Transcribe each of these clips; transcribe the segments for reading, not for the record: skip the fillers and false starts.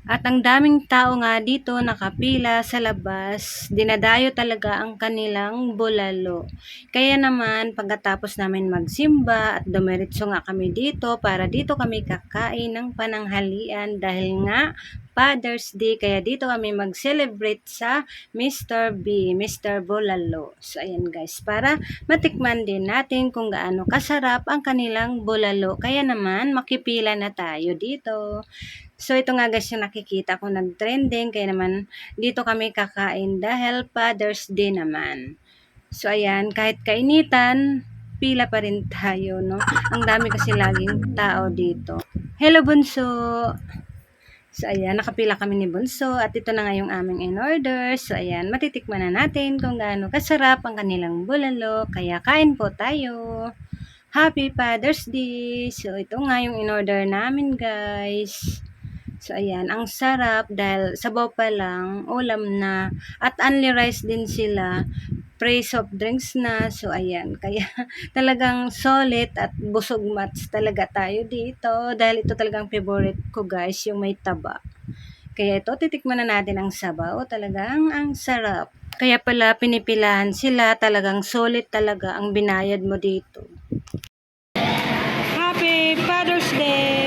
At ang daming tao nga dito nakapila sa labas, dinadayo talaga ang kanilang bulalo. Kaya naman pagkatapos namin magsimba at dumiretso nga kami dito para dito kami kakain ng pananghalian dahil nga Father's Day, kaya dito kami mag-celebrate sa Mr. B, Mr. Bulalo. So ayan guys, para matikman din natin kung gaano kasarap ang kanilang bulalo. Kaya naman makipila na tayo dito. So ito nga guys yung nakikita ko nag-trending, kaya naman dito kami kakain dahil Father's Day naman. So ayan, kahit kainitan, pila pa rin tayo, no? Ang dami kasi laging tao dito. Hello Bunso! So ayan, nakapila kami ni Bunso at ito na nga yung aming in-order. So ayan, matitikman na natin kung gaano kasarap ang kanilang bulalo. Kaya kain po tayo! Happy Father's Day! So ito nga yung in-order namin guys. So ayan, ang sarap dahil sabaw pa lang, ulam na, at only rice din sila, free soft drinks na. So ayan, kaya talagang solid at busog mats talaga tayo dito dahil ito talagang favorite ko guys, yung may taba. Kaya ito, titikman na natin ang sabaw, talagang ang sarap. Kaya pala pinipilahan sila, talagang solid talaga ang binayad mo dito. Happy Father's Day!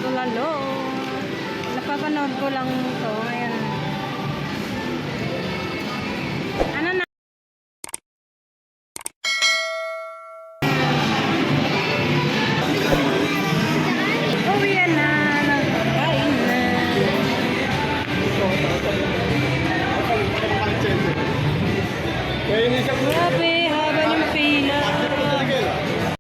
Bulalo. Napapanood ko lang to ngayon. Ano na? Oh, yan na. Nagkain na. Grabe.